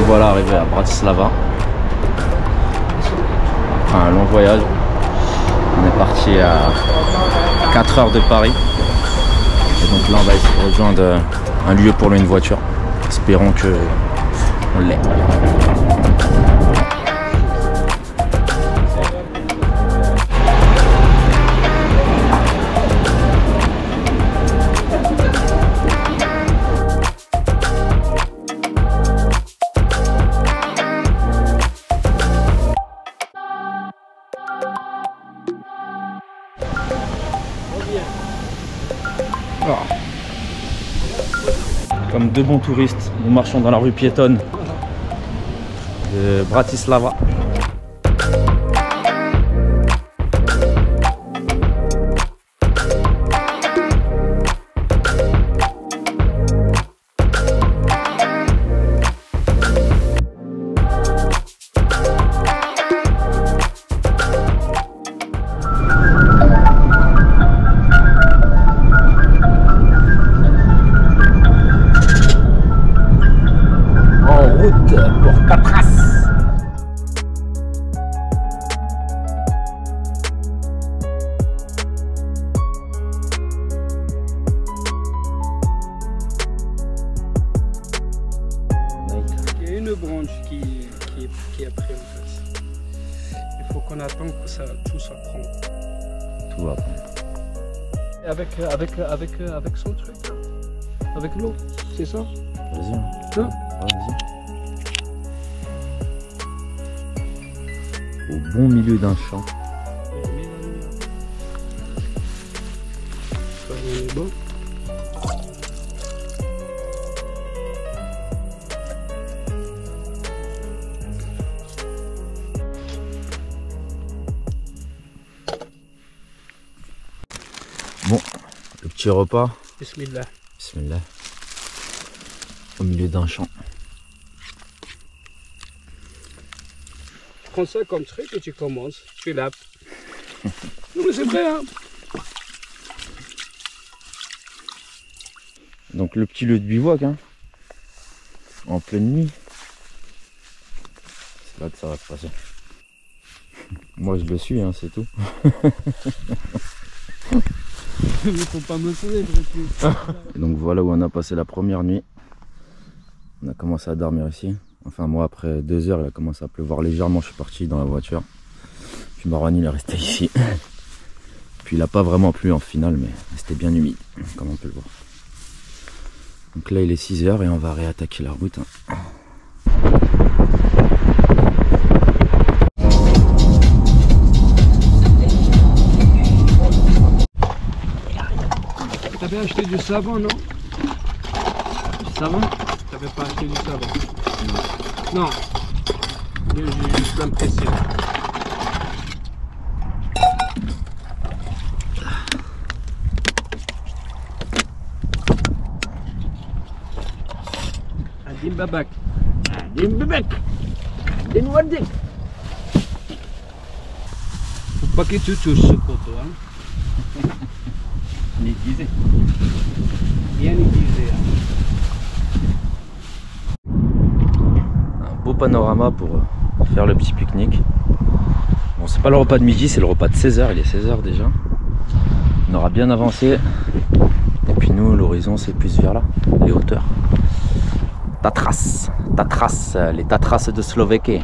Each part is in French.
nous voilà arrivés à Bratislava. Après un long voyage. On est parti à 4 heures de Paris. Et donc là on va essayer de rejoindre un lieu pour louer une voiture. Espérons que on l'ait. Comme deux bons touristes, nous marchons dans la rue piétonne de Bratislava. Pour Catras. Il y a une branche qui est prise en fait. Il faut qu'on attende que tout ça prend. Tout va prendre. Avec son truc, là. Avec l'eau, c'est ça? Vas-y. Hein? Ouais, vas-y. Au bon milieu d'un champ. Ça est bon. Bon, le petit repas. Bismillah. Bismillah. Au milieu d'un champ. Tu prends ça comme truc et tu commences. Tu lapes. Non mais c'est vrai hein. Donc le petit lieu de bivouac, hein, en pleine nuit. C'est là que ça va se passer. Moi je le suis, hein, c'est tout. Il faut pas me sauver. Et donc voilà où on a passé la première nuit. On a commencé à dormir ici. Enfin moi après 2 heures il a commencé à pleuvoir légèrement, je suis parti dans la voiture. Puis Marwan il est resté ici. Puis il n'a pas vraiment plu en finale mais c'était bien humide comme on peut le voir. Donc là il est 6 heures et on va réattaquer la route. T'avais acheté du savon non? Du savon? T'avais pas acheté du savon? Non. J'ai juste l'impression. Adim babak. Adim babak. Adim wadik. Faut pas que tu touches ce poteau, hein. Aiguisé. Bien aiguisé. Hein. Un beau panorama pour faire le petit pique-nique. Bon c'est pas le repas de midi, c'est le repas de 16 h, il est 16 h déjà. On aura bien avancé. Et puis nous l'horizon c'est plus vers là, les hauteurs. Tatras, les Tatras de Slovaquie.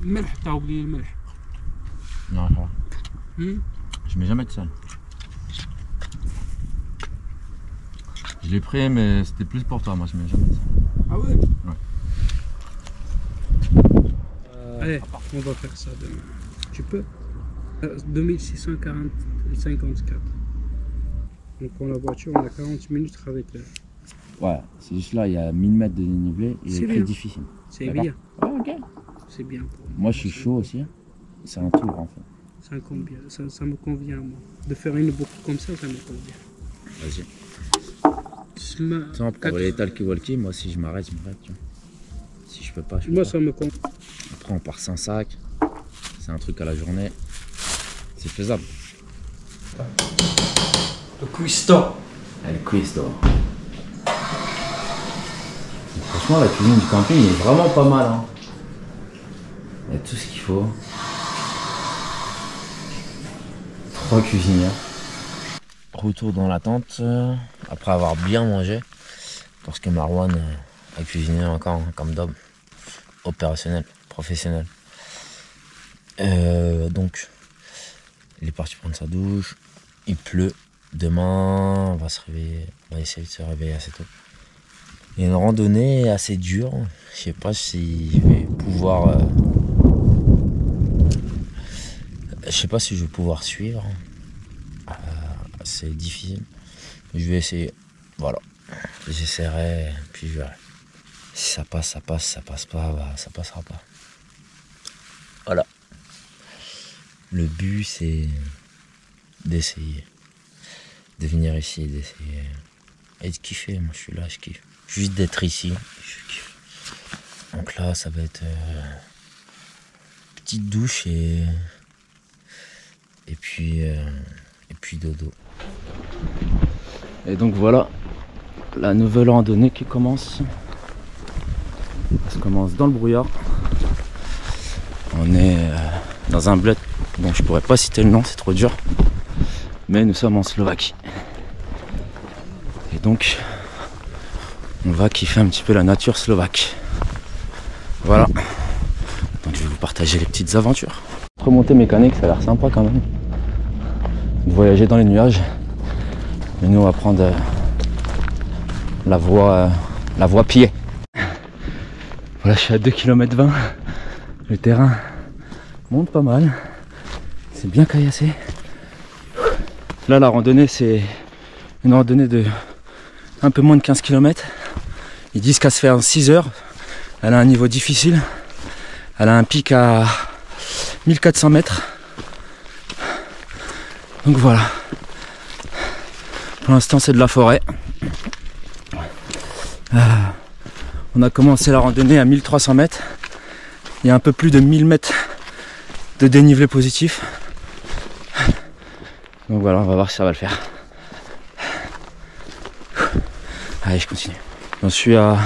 Le milk, t'as oublié le milk. Non, ça va. Je mets jamais de sel. Je l'ai pris mais c'était plus pour toi, moi je mets jamais de sel. Ah ouais? Ouais. Allez, on va faire ça demain. Tu peux? 2654. Donc on la voiture, on a 40 minutes avec elle. Ouais, c'est juste là, il y a 1000 mètres de dénivelé et c'est très difficile. C'est bien. Ah, ok. C'est bien pour moi. Moi je suis chaud aussi. C'est un tour en fait. Ça me convient à moi. De faire une boucle comme ça, ça me convient. Vas-y. Tiens, pour les talkie-walkie, moi si je m'arrête, tu vois. Si je peux pas, je peux moi pas. ça me convient. Après on part sans sac. c'est un truc à la journée, c'est faisable. Le cuistot. El cuistot. Franchement, la cuisine du camping est vraiment pas mal. Hein. Il y a tout ce qu'il faut. 3 cuisinières. Retour dans la tente, après avoir bien mangé. Parce que Marwan a cuisiné encore, hein, comme d'hab. Opérationnel, professionnel. Donc, il est parti prendre sa douche. Il pleut. Demain, on va se réveiller. On va essayer de se réveiller assez tôt. Il y a une randonnée assez dure. Je sais pas si je vais pouvoir. Je sais pas si je vais pouvoir suivre. C'est difficile. Je vais essayer. Voilà. J'essaierai. Puis je verrai. Si ça passe, ça passe. Si ça passe pas, bah, ça passera pas. Voilà. Le but, c'est d'essayer. De venir ici, d'essayer. Et de kiffer. Moi, je suis là, je kiffe. Juste d'être ici, je kiffe. Donc là, ça va être petite douche et puis dodo. Et donc voilà, la nouvelle randonnée qui commence. Ça commence dans le brouillard. On est dans un bled dont je pourrais pas citer le nom, c'est trop dur. Mais nous sommes en Slovaquie. Et donc, on va kiffer un petit peu la nature slovaque. Voilà. Donc je vais vous partager les petites aventures. Remontée mécanique, ça a l'air sympa quand même. De voyager dans les nuages. Et nous on va prendre la voie pied. Voilà, je suis à 2 km 20. Le terrain monte pas mal. C'est bien caillassé. Là la randonnée c'est une randonnée de un peu moins de 15 km. Ils disent qu'à se faire en 6 heures. Elle a un niveau difficile. Elle a un pic à 1400 mètres. Donc voilà. Pour l'instant c'est de la forêt. On a commencé la randonnée à 1300 mètres. Il y a un peu plus de 1000 mètres de dénivelé positif. Donc voilà, on va voir si ça va le faire. Allez, je continue. J'en suis à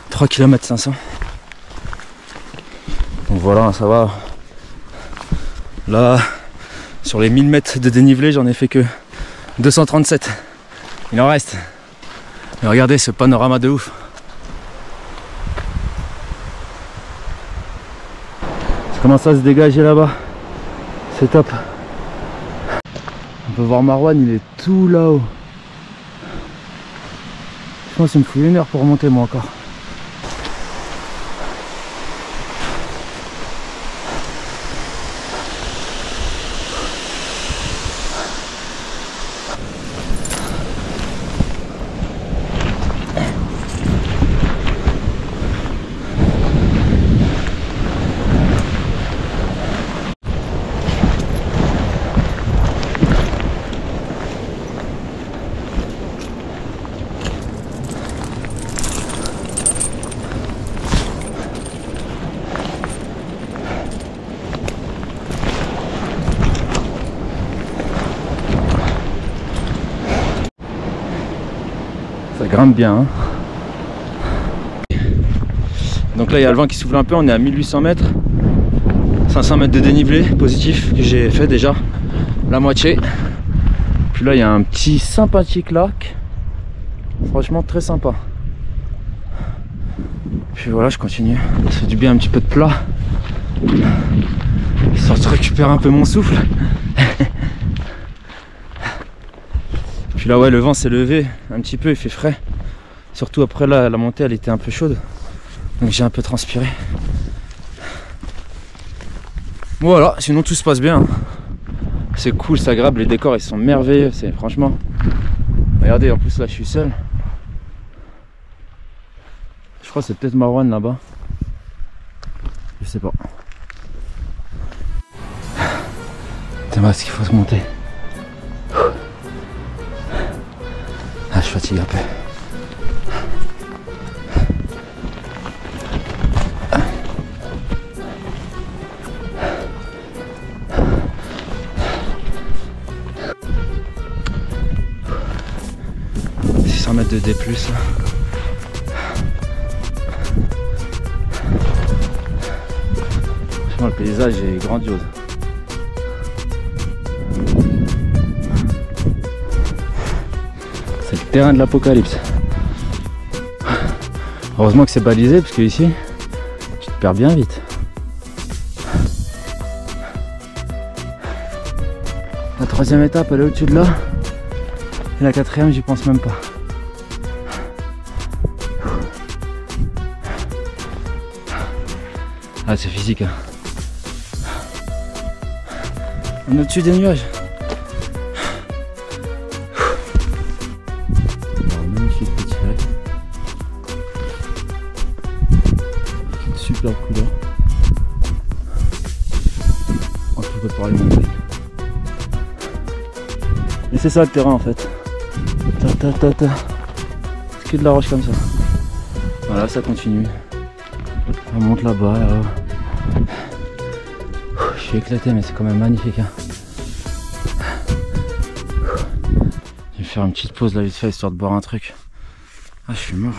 3 km 500. Donc voilà, ça va. Là, sur les 1000 mètres de dénivelé, j'en ai fait que 237. Il en reste. Mais regardez ce panorama de ouf. Ça commence à se dégager là-bas. C'est top. On peut voir Marwan, il est tout là-haut. Je pense qu'il me faut 1 heure pour remonter moi encore. Ça grimpe bien. Hein. Donc là il y a le vent qui souffle un peu, on est à 1800 mètres. 500 mètres de dénivelé positif que j'ai fait déjà. La moitié. Puis là il y a un petit sympathique lac. Franchement très sympa. Puis voilà, je continue. Ça fait du bien un petit peu de plat. Histoire de récupérer un peu mon souffle. Puis là ouais, le vent s'est levé un petit peu, il fait frais. Surtout après là, la montée elle était un peu chaude. Donc j'ai un peu transpiré. Voilà, sinon tout se passe bien. C'est cool, c'est agréable, les décors ils sont merveilleux, c'est franchement. Regardez, en plus là je suis seul. Je crois que c'est peut-être Marwan là-bas. Je sais pas. C'est mal ce qu'il faut se monter. Ah, je suis fatigué un peu. mètres de D+. Franchement, le paysage est grandiose. C'est le terrain de l'apocalypse. Heureusement que c'est balisé, parce que ici, tu te perds bien vite. La troisième étape, elle est au-dessus de là. Et la quatrième, j'y pense même pas. Ah, c'est physique, hein. On est au-dessus des nuages. Magnifique petit lac. Une super couleur. Entouré par les montagnes. Et c'est ça le terrain en fait. C'est que de la roche comme ça. Voilà, ça continue. On monte là-bas, là-haut. Je suis éclaté, mais c'est quand même magnifique, hein. Je vais faire une petite pause là vite fait histoire de boire un truc. Ah, je suis mort.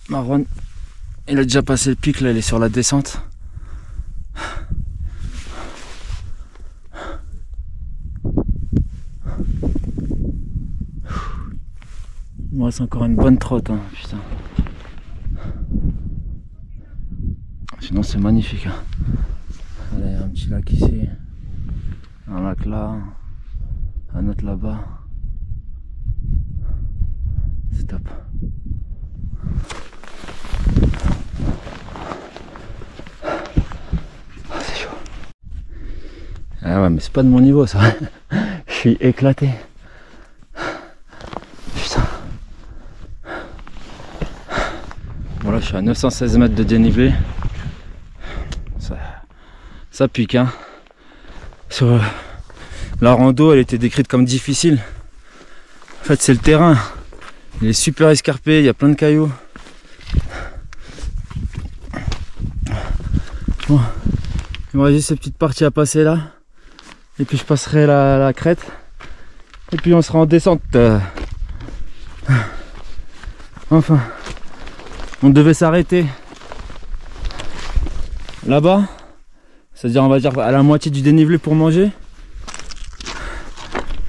Marwan, il a déjà passé le pic là, il est sur la descente. Il me reste encore une bonne trotte, hein, putain. Sinon c'est magnifique, hein. Allez, un petit lac ici, un lac là, un autre là-bas. C'est top. C'est chaud. Ah ouais, mais c'est pas de mon niveau ça. Je suis éclaté. Putain. Voilà, je suis à 916 mètres de dénivelé. Ça pique, hein. Sur la rando, elle était décrite comme difficile. En fait, c'est le terrain. Il est super escarpé, il y a plein de cailloux. Bon, il me reste juste ces petites parties à passer là. Et puis je passerai la crête. Et puis on sera en descente. Enfin, on devait s'arrêter là-bas. C'est-à-dire, on va dire à la moitié du dénivelé pour manger.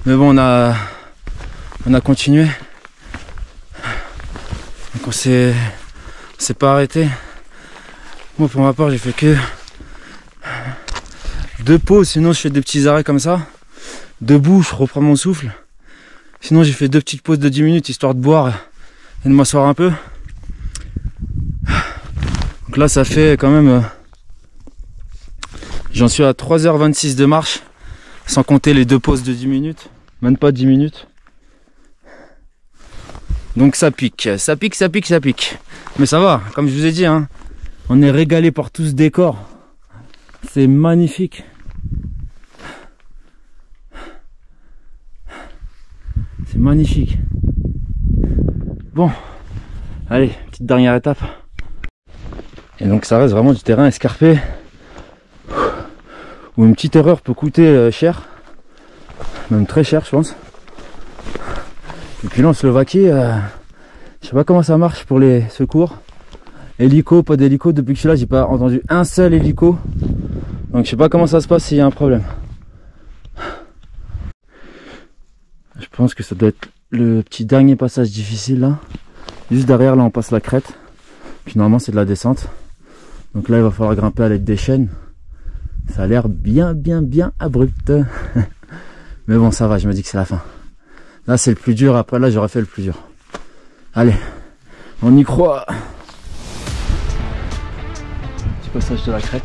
Mais bon, on a continué. Donc on s'est pas arrêté. Moi, pour ma part, j'ai fait que 2 pauses. Sinon, je fais des petits arrêts comme ça. Debout, je reprends mon souffle. Sinon, j'ai fait 2 petites pauses de 10 minutes histoire de boire et de m'asseoir un peu. Donc là, ça fait quand même... J'en suis à 3h26 de marche, sans compter les 2 pauses de 10 minutes, même pas 10 minutes. Donc ça pique, ça pique, ça pique, ça pique. Mais ça va, comme je vous ai dit, hein, on est régalé par tout ce décor. C'est magnifique. C'est magnifique. Bon, allez, petite dernière étape. Et donc ça reste vraiment du terrain escarpé. Où une petite erreur peut coûter cher, même très cher je pense. Et puis là en Slovaquie, je sais pas comment ça marche pour les secours. Hélico, pas d'hélico, depuis que je suis là j'ai pas entendu un seul hélico. Donc je sais pas comment ça se passe s'il y a un problème. Je pense que ça doit être le petit dernier passage difficile là. Juste derrière là on passe la crête. Puis normalement c'est de la descente. Donc là il va falloir grimper à l'aide des chaînes. Ça a l'air bien abrupt. Mais bon ça va, je me dis que c'est la fin. Là c'est le plus dur, après là j'aurais fait le plus dur. Allez, on y croit. Petit passage de la crête.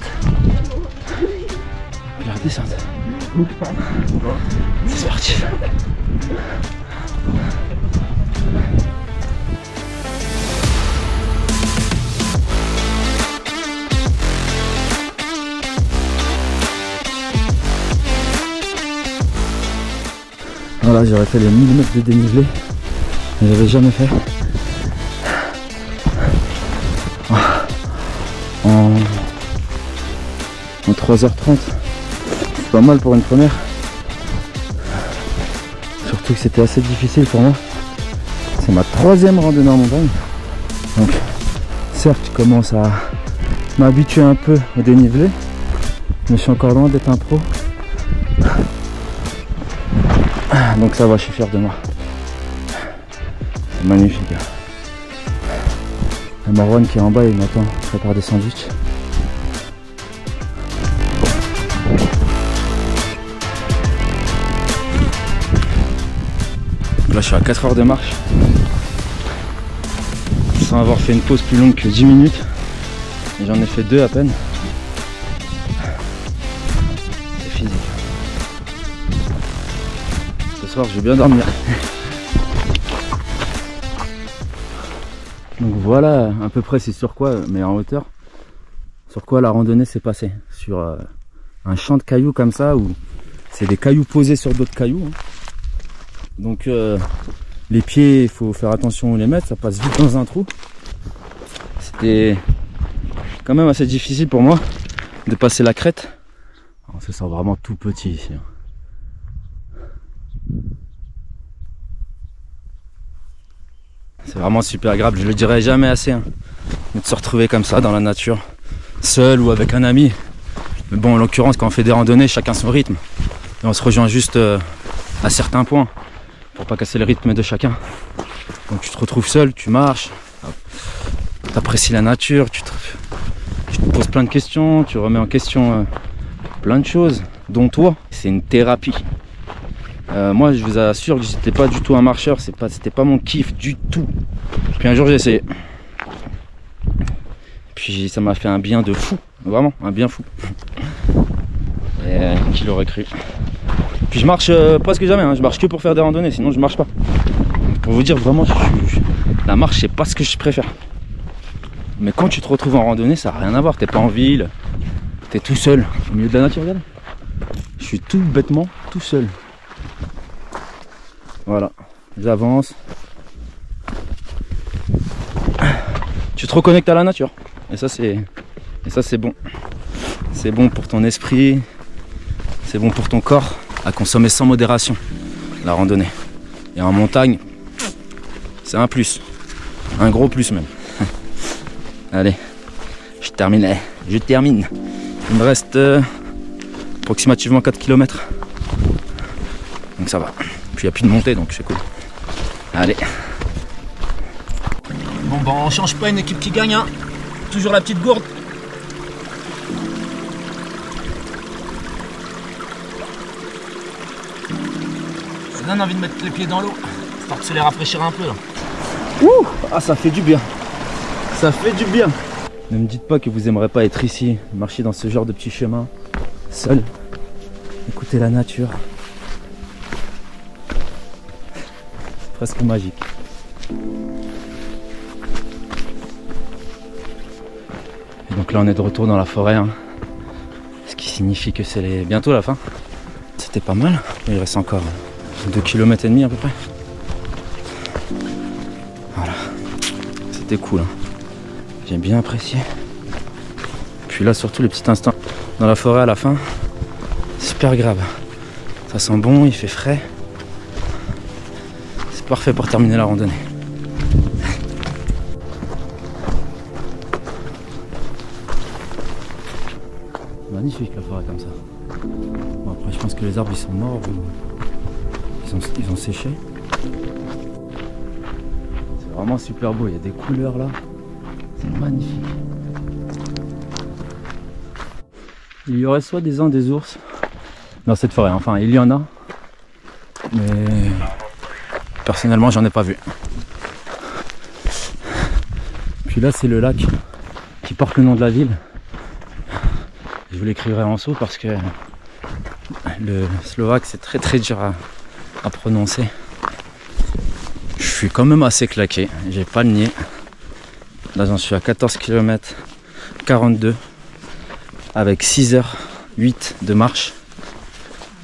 Puis la redescente. C'est parti. Voilà, j'aurais fait les 1000 mètres de dénivelé, mais j'avais jamais fait. En 3h30, c'est pas mal pour une première. Surtout que c'était assez difficile pour moi. c'est ma 3e randonnée en montagne. Donc certes je commence à m'habituer un peu au dénivelé, mais je suis encore loin d'être un pro. Donc ça va, je suis fier de moi. C'est magnifique. Il y a Marwan qui est en bas, il m'attend, il prépare des sandwichs. Là je suis à 4 heures de marche, sans avoir fait une pause plus longue que 10 minutes. Et j'en ai fait 2 à peine. C'est physique. Ce soir je vais bien dormir. Donc voilà à peu près c'est sur quoi, mais en hauteur, sur quoi la randonnée s'est passée. Sur un champ de cailloux comme ça, où c'est des cailloux posés sur d'autres cailloux. Hein. Donc les pieds, il faut faire attention où les mettre, ça passe vite dans un trou. C'était quand même assez difficile pour moi de passer la crête. On se sent vraiment tout petit ici. C'est vraiment super agréable, je le dirai jamais assez, hein, de se retrouver comme ça dans la nature, seul ou avec un ami. Mais bon, en l'occurrence, quand on fait des randonnées, chacun son rythme. Et on se rejoint juste à certains points, pour pas casser le rythme de chacun. Donc tu te retrouves seul, tu marches, tu apprécies la nature, tu te poses plein de questions, tu remets en question plein de choses, dont toi. C'est une thérapie. Moi je vous assure que j'étais pas du tout un marcheur, c'était pas mon kiff du tout. Puis un jour j'ai essayé. Puis ça m'a fait un bien de fou, vraiment un bien fou. Et qui l'aurait cru. Puis je marche presque jamais, hein. Je marche que pour faire des randonnées, sinon je marche pas. Pour vous dire vraiment, la marche c'est pas ce que je préfère. Mais quand tu te retrouves en randonnée, ça n'a rien à voir, t'es pas en ville, t'es tout seul, au milieu de la nature, regarde. Je suis tout bêtement tout seul. Voilà, j'avance. Tu te reconnectes à la nature. Et ça c'est bon. C'est bon pour ton esprit, c'est bon pour ton corps. À consommer sans modération, la randonnée. Et en montagne, c'est un plus. Un gros plus même. Allez, je termine. Il me reste approximativement 4 km. Donc ça va. Puis il n'y a plus de montée, donc c'est cool. Allez. Bon bah on change pas une équipe qui gagne, hein. Toujours la petite gourde. Ça donne envie de mettre les pieds dans l'eau, histoire de se les rafraîchir un peu là. Ouh, ah ça fait du bien. Ça fait du bien. Ne me dites pas que vous aimerez pas être ici, marcher dans ce genre de petit chemin, seul, écouter la nature. C'est presque magique. Et donc là on est de retour dans la forêt, hein. Ce qui signifie que c'est bientôt la fin. C'était pas mal, il reste encore 2,5 km à peu près. Voilà, c'était cool, hein. J'ai bien apprécié. Puis là surtout les petits instants dans la forêt à la fin, super grave. Ça sent bon, il fait frais. C'est parfait pour terminer la randonnée. Magnifique la forêt comme ça. Bon, après je pense que les arbres ils sont morts ou ils ont séché. C'est vraiment super beau, il y a des couleurs là. C'est magnifique. Il y aurait soit des uns des ours dans cette forêt, enfin il y en a. Mais personnellement j'en ai pas vu. Puis là c'est le lac qui porte le nom de la ville. Je vous l'écrirai en dessous parce que le slovaque c'est très dur à prononcer. Je suis quand même assez claqué, j'ai pas le nier. Là j'en suis à 14 km 42 avec 6h08 de marche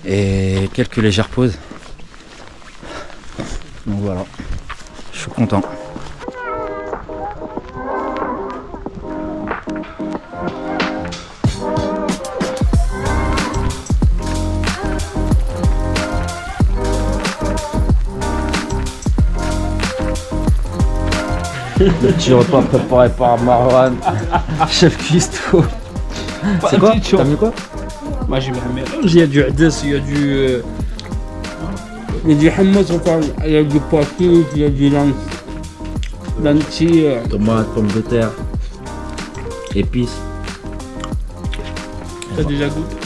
et quelques légères pauses. Donc voilà, je suis content. Le petit repas préparé par Marwan, chef cuistot. C'est quoi? T'as mis quoi? Moi j'ai mis un mélange, il y a du hadès, il y a du hummus, il y a du poisson, il y a du lentilles. Tomates, pommes de terre, épices. T'as déjà goûté?